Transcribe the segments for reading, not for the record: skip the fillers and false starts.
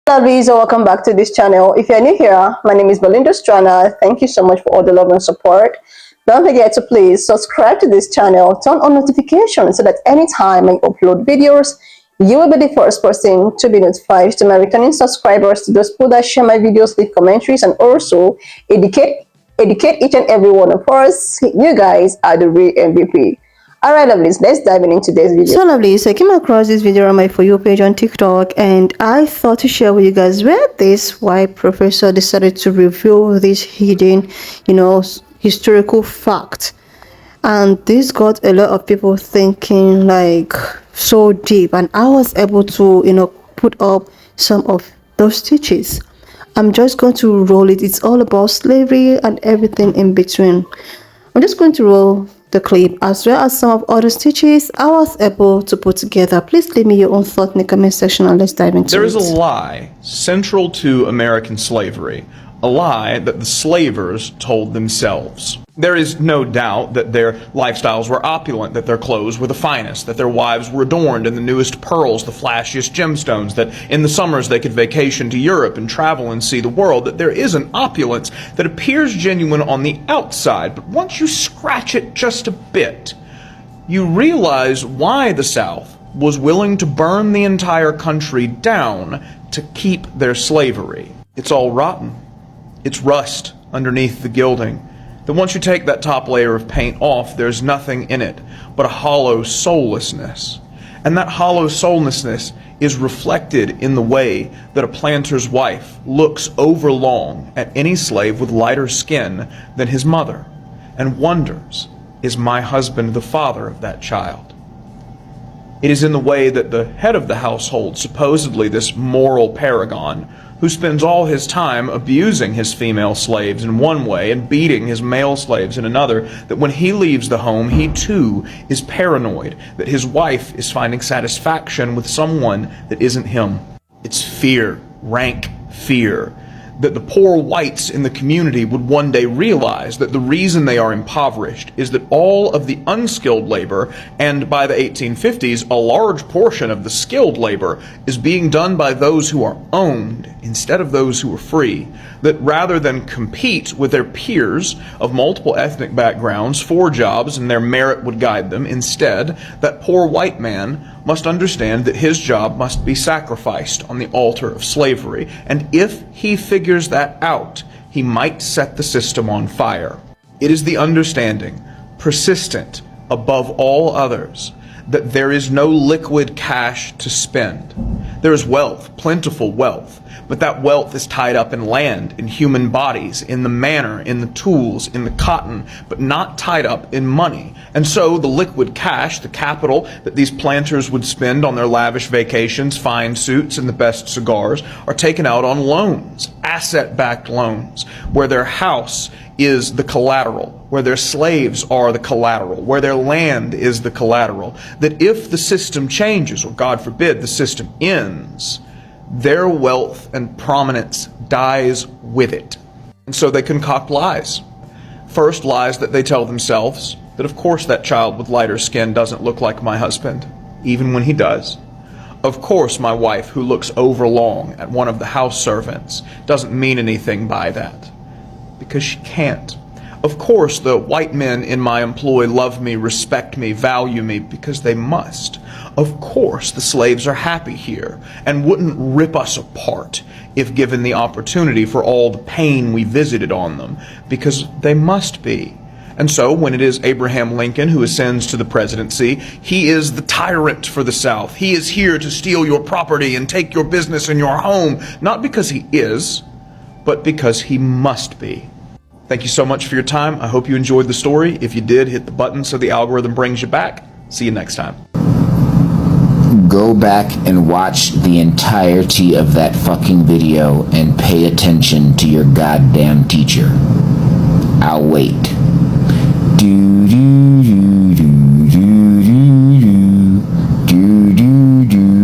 Lovelies, welcome back to this channel. If you're new here, my name is Belinda Strana. Thank you so much for all the love and support. Don't forget to please subscribe to this channel, turn on notifications so that anytime I upload videos, you will be the first person to be notified. To my returning subscribers, to those people that share my videos, leave commentaries, and also educate each and every one of us. You guys are the real MVP. Alright, lovelies, let's dive into today's video. So, lovelies, I came across this video on my For You page on TikTok, and I thought to share with you guys where this white professor decided to reveal this hidden, historical fact. And this got a lot of people thinking like so deep, and I was able to, put up some of those stitches. I'm just going to roll it. It's all about slavery and everything in between. I'm just going to roll the clip as well as some of other stitches I was able to put together. Please leave me your own thought in the comment section and let's dive into it. There is a lie central to American slavery, a lie that the slavers told themselves. There is no doubt that their lifestyles were opulent, that their clothes were the finest, that their wives were adorned in the newest pearls, the flashiest gemstones, that in the summers they could vacation to Europe and travel and see the world, that there is an opulence that appears genuine on the outside, but once you scratch it just a bit, you realize why the South was willing to burn the entire country down to keep their slavery. It's all rotten. It's rust underneath the gilding. That once you take that top layer of paint off, there's nothing in it but a hollow soullessness. And that hollow soullessness is reflected in the way that a planter's wife looks overlong at any slave with lighter skin than his mother and wonders, is my husband the father of that child? It is in the way that the head of the household, supposedly this moral paragon, who spends all his time abusing his female slaves in one way and beating his male slaves in another, that when he leaves the home, he too is paranoid that his wife is finding satisfaction with someone that isn't him. It's fear, rank fear, that the poor whites in the community would one day realize that the reason they are impoverished is that all of the unskilled labor, and by the 1850s, a large portion of the skilled labor, is being done by those who are owned instead of those who are free. That rather than compete with their peers of multiple ethnic backgrounds for jobs and their merit would guide them, instead, that poor white man must understand that his job must be sacrificed on the altar of slavery, and if he figures that out, he might set the system on fire. It is the understanding, persistent above all others, that there is no liquid cash to spend. There is wealth, plentiful wealth, but that wealth is tied up in land, in human bodies, in the manor, in the tools, in the cotton, but not tied up in money. And so the liquid cash, the capital that these planters would spend on their lavish vacations, fine suits, and the best cigars, are taken out on loans, asset-backed loans, where their house is the collateral, where their slaves are the collateral, where their land is the collateral. That if the system changes, or God forbid, the system ends, their wealth and prominence dies with it. And so they concoct lies. First, lies that they tell themselves, that of course that child with lighter skin doesn't look like my husband, even when he does. Of course my wife, who looks overlong at one of the house servants, doesn't mean anything by that, because she can't. Of course the white men in my employ love me, respect me, value me, because they must. Of course the slaves are happy here and wouldn't rip us apart if given the opportunity for all the pain we visited on them, because they must be. And so when it is Abraham Lincoln who ascends to the presidency, he is the tyrant for the South. He is here to steal your property and take your business and your home, not because he is, but because he must be. Thank you so much for your time. I hope you enjoyed the story. If you did, hit the button so the algorithm brings you back. See you next time. Go back and watch the entirety of that fucking video and pay attention to your goddamn teacher. I'll wait. Do do do do do do do do do do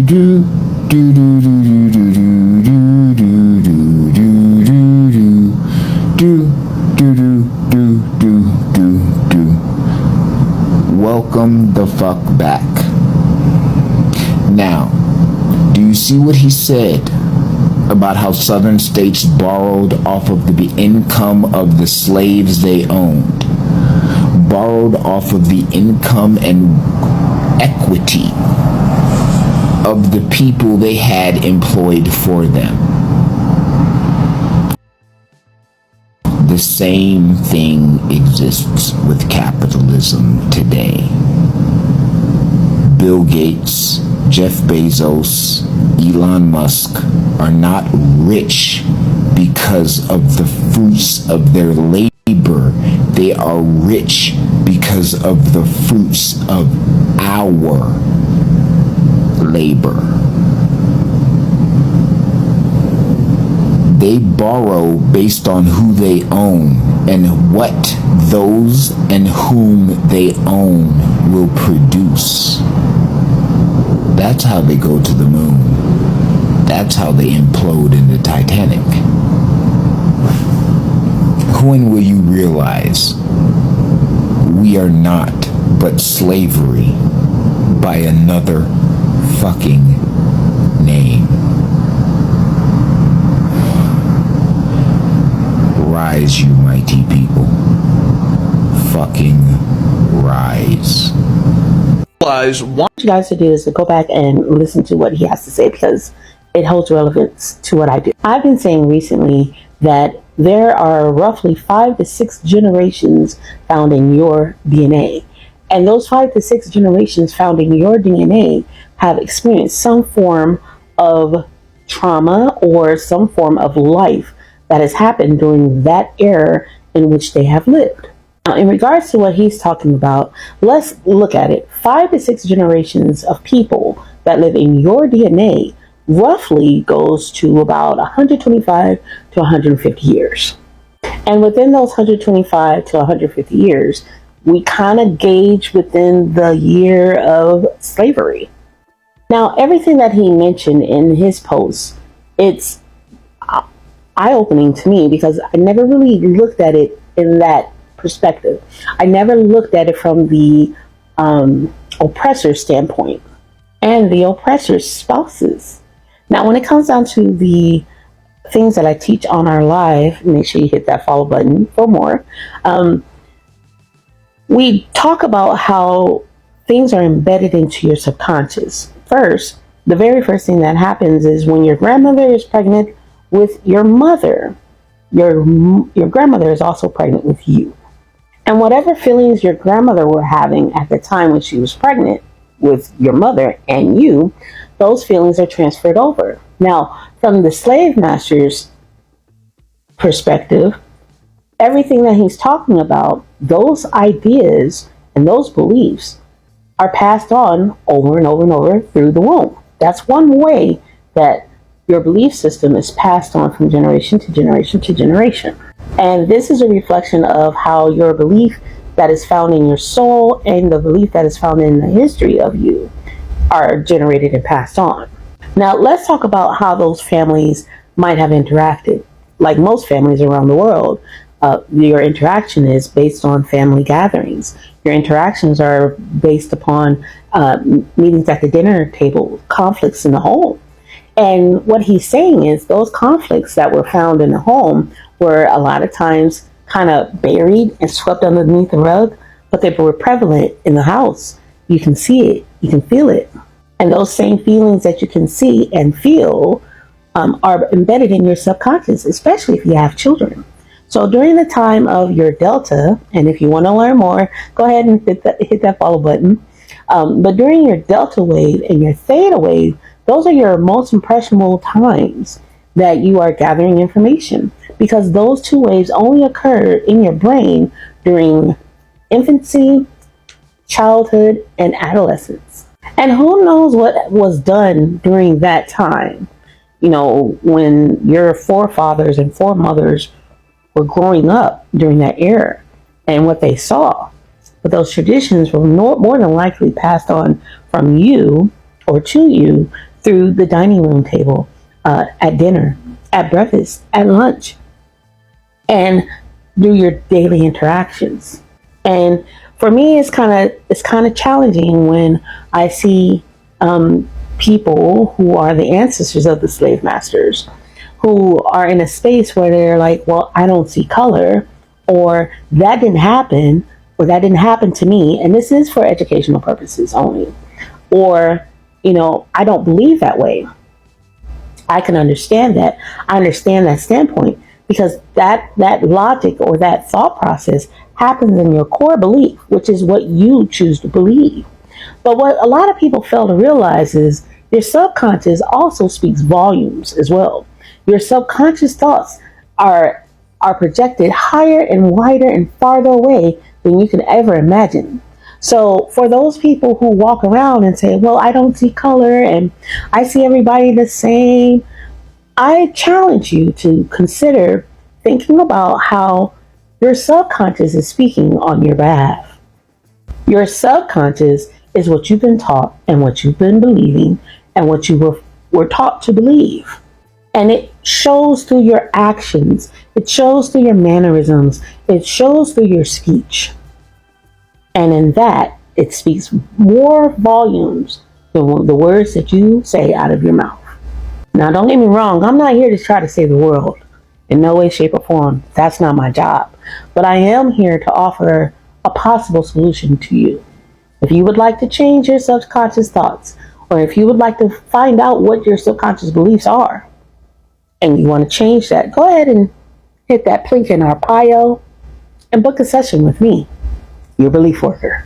do do do do Welcome the fuck back. Now, do you see what he said? about how southern states borrowed off of the income of the slaves they owned, borrowed off of the income and equity of the people they had employed for them. The same thing exists with capitalism today. Bill Gates, Jeff Bezos, Elon Musk are not rich because of the fruits of their labor. They are rich because of the fruits of our labor. They borrow based on who they own and what those and whom they own will produce. That's how they go to the moon. That's how they implode in the Titanic. When will you realize we are not but slavery by another fucking name? Rise, you mighty people. Fucking rise. Realize What you guys to do is to go back and listen to what he has to say, because it holds relevance to what I do. I've been saying recently that there are roughly 5 to 6 generations found in your DNA. And those 5 to 6 generations found in your DNA have experienced some form of trauma or some form of life that has happened during that era in which they have lived. Now, in regards to what he's talking about, let's look at it. 5 to 6 generations of people that live in your DNA roughly goes to about 125 to 150 years. And within those 125 to 150 years, we kind of gauge within the year of slavery. Now, everything that he mentioned in his post, it's eye-opening to me because I never really looked at it in that perspective. I never looked at it from the oppressor standpoint and the oppressor's spouses. Now, when it comes down to the things that I teach on our live, make sure you hit that follow button for more. We talk about how things are embedded into your subconscious. First, the very first thing that happens is when your grandmother is pregnant with your mother, your grandmother is also pregnant with you. And whatever feelings your grandmother were having at the time when she was pregnant with your mother and you, those feelings are transferred over. Now, from the slave master's perspective, everything that he's talking about, those ideas and those beliefs are passed on over and over and over through the womb. That's one way that your belief system is passed on from generation to generation to generation. And this is a reflection of how your belief that is found in your soul and the belief that is found in the history of you are generated and passed on. Now, let's talk about how those families might have interacted. Like most families around the world, your interaction is based on family gatherings. Your interactions are based upon meetings at the dinner table, conflicts in the home. And what he's saying is those conflicts that were found in the home were a lot of times kind of buried and swept underneath the rug, but they were prevalent in the house. You can see it, you can feel it. And those same feelings that you can see and feel are embedded in your subconscious, especially if you have children. So during the time of your delta, and if you want to learn more, go ahead and hit that follow button. But during your delta wave and your theta wave, those are your most impressionable times that you are gathering information, because those two waves only occur in your brain during infancy, childhood, and adolescence. And who knows what was done during that time, you know, when your forefathers and foremothers were growing up during that era and what they saw. But those traditions were more than likely passed on from you or to you through the dining room table, at dinner, at breakfast, at lunch, and through your daily interactions. And for me, it's kind of challenging when I see people who are the ancestors of the slave masters who are in a space where they're like, well, I don't see color, or that didn't happen, or that didn't happen to me, and this is for educational purposes only, or, I don't believe that way. I can understand that. I understand that standpoint because that logic or that thought process happens in your core belief, which is what you choose to believe. But what a lot of people fail to realize is your subconscious also speaks volumes as well. Your subconscious thoughts are projected higher and wider and farther away than you can ever imagine. So for those people who walk around and say, well, I don't see color and I see everybody the same, I challenge you to consider thinking about how your subconscious is speaking on your behalf. Your subconscious is what you've been taught and what you've been believing and what you were taught to believe. And it shows through your actions. It shows through your mannerisms. It shows through your speech. And in that, it speaks more volumes than the words that you say out of your mouth. Now, don't get me wrong. I'm not here to try to save the world. In no way, shape, or form. That's not my job. But I am here to offer a possible solution to you. If you would like to change your subconscious thoughts, or if you would like to find out what your subconscious beliefs are, and you want to change that, go ahead and hit that link in our bio and book a session with me, your belief worker.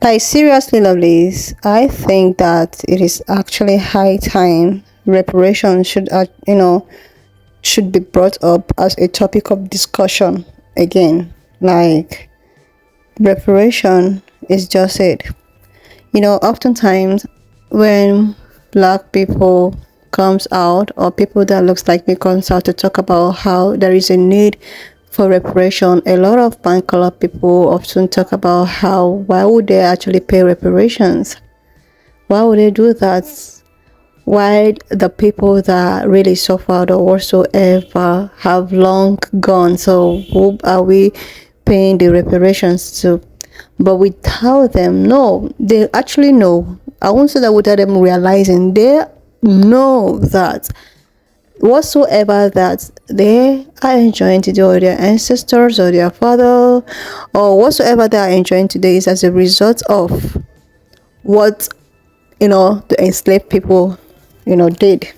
Like, seriously, lovelies, I think that it is actually high time reparation should be brought up as a topic of discussion again. Like, reparation is just it. Oftentimes when black people comes out, or people that looks like me comes out to talk about how there is a need for reparation, a lot of pan color people often talk about how, why would they actually pay reparations? Why would they do that? Why the people that really suffered or whatsoever have long gone? So who are we paying the reparations to? But we tell them, no, they actually know. I won't say that without them realizing, they know that whatsoever that they are enjoying today, or their ancestors or their father, or whatsoever they are enjoying today, is as a result of what the enslaved people did.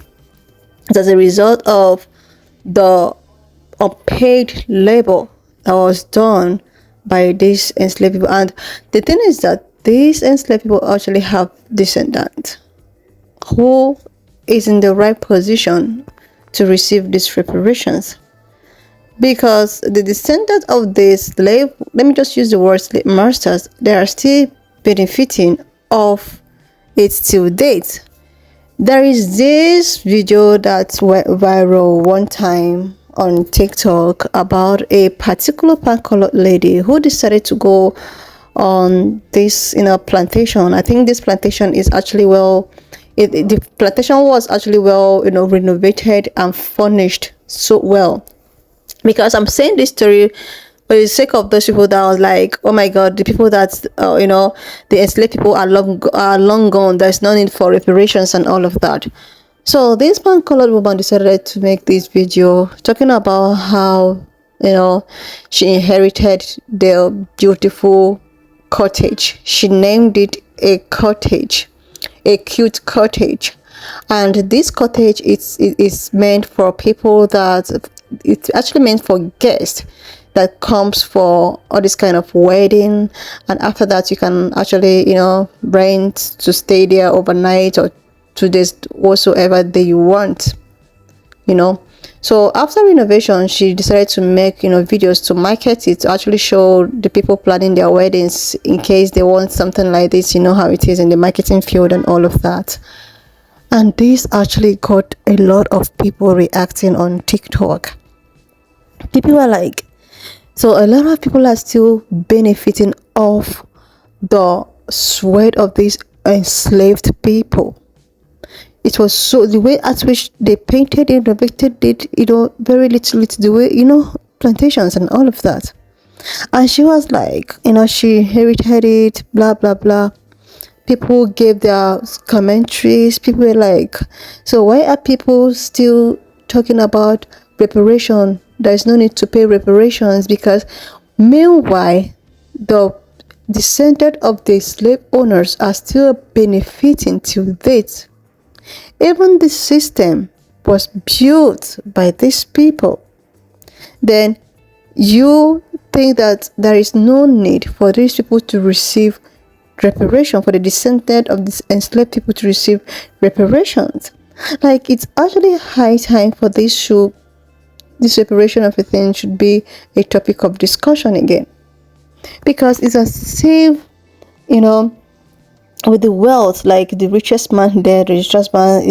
It's as a result of the unpaid labor that was done by these enslaved people. And the thing is that these enslaved people actually have descendants who is in the right position to receive these reparations, because the descendants of the slave, let me just use the word slave masters, they are still benefiting of it till date. There is this video that went viral one time on TikTok about a particular pan-colored lady who decided to go on this plantation. I think this plantation is actually the plantation was actually renovated and furnished so well. Because I'm saying this story for the sake of those people that was like, oh my god, the people that the enslaved people are long gone, there's no need for reparations and all of that. So this pan-colored woman decided to make this video talking about how she inherited their beautiful cottage. She named it a cottage, a cute cottage. And this cottage is meant for people that it's actually meant for guests that comes for all this kind of wedding, and after that you can actually rent to stay there overnight or 2 days, whatsoever day you want. So after renovation, she decided to make videos to market it, to actually show the people planning their weddings in case they want something like this. You know how it is in the marketing field and all of that. And this actually got a lot of people reacting on TikTok. People were like, so a lot of people are still benefiting off the sweat of these enslaved people. It was so, the way at which they painted it, depicted it, very little, the way, plantations and all of that. And she was like, she inherited it, blah, blah, blah. People gave their commentaries. People were like, so why are people still talking about reparation? There is no need to pay reparations, because meanwhile, the descendants of the slave owners are still benefiting till date. Even the system was built by these people. Then you think that there is no need for these people to receive reparation, for the descendant of these enslaved people to receive reparations. Like, it's actually high time for this reparation of a thing should be a topic of discussion again, because it's as if, with the wealth, like the richest man there, the richest man,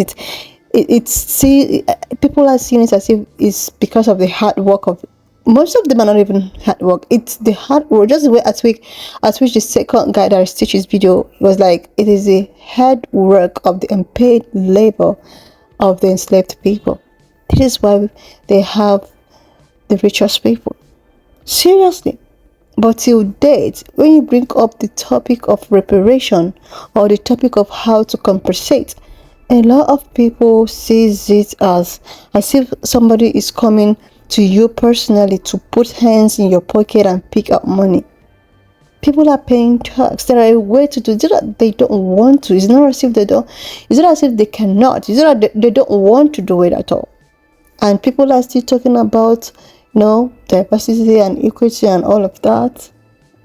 people are seeing it as if it's because of the hard work of, most of them are not even hard work. It's the hard work, just the way at which the second guy that stitched his video was like, it is the hard work of the unpaid labor of the enslaved people. This is why they have the richest people. Seriously. But till date, when you bring up the topic of reparation or the topic of how to compensate, a lot of people sees it as if somebody is coming to you personally to put hands in your pocket and pick up money. People are paying tax. There are a way to do it. It's not that they don't want to. It's not as if they don't. It's not as if they cannot. It's not that they don't want to do it at all. And people are still talking about, diversity and equity and all of that.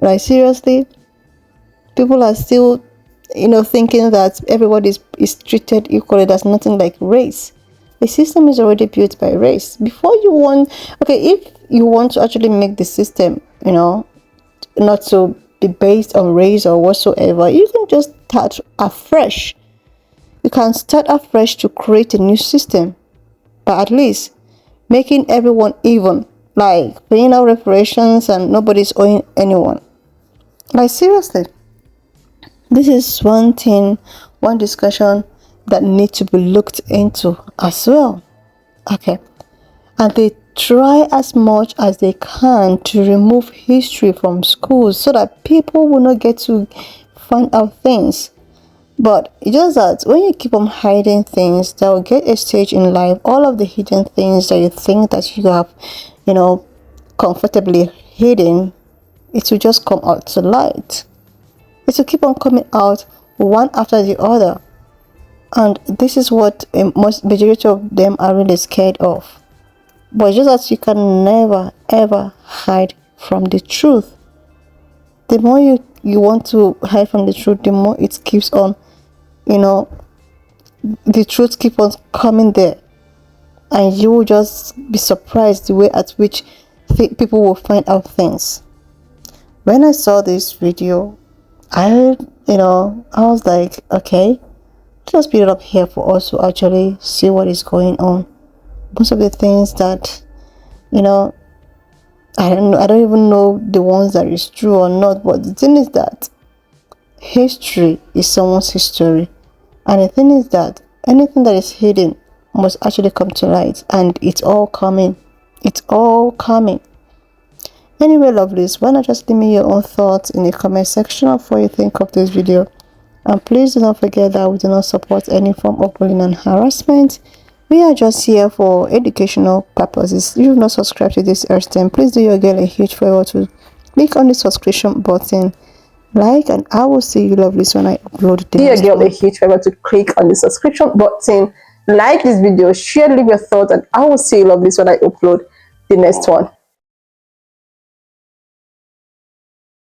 Like, seriously, people are still, thinking that everybody is treated equally. There's nothing like race. The system is already built by race. Before you want, if you want to actually make the system, not to be based on race or whatsoever, you can just start afresh. You can start afresh to create a new system, but at least making everyone even, like paying out reparations and nobody's owing anyone. Like, seriously, this is one discussion that need to be looked into as well. Okay. And they try as much as they can to remove history from schools so that people will not get to find out things. But it's just that when you keep on hiding things, that will get a stage in life. All of the hidden things that you think that you have, comfortably hidden, it will just come out to light. It will keep on coming out one after the other. And this is what majority of them are really scared of. But just that you can never ever hide from the truth. The more you want to hide from the truth, the more it keeps on, the truth keeps on coming there. And you will just be surprised the way at which people will find out things. When I saw this video, I was like, okay, let's build it up here for us to actually see what is going on. Most of the things that, I don't even know the ones that is true or not, but the thing is that history is someone's history. And the thing is that anything that is hidden must actually come to light, and it's all coming. It's all coming. Anyway, lovelies, why not just leave me your own thoughts in the comment section of what you think of this video. And please do not forget that we do not support any form of bullying and harassment. We are just here for educational purposes. If you have not subscribed to this earth, then please do your girl a huge favor to click on the subscription button, like, and I will see you lovelies when I upload the next one. Do your girl a huge favor to click on the subscription button, like this video, share, leave your thoughts, and I will see you lovelies when I upload the next one.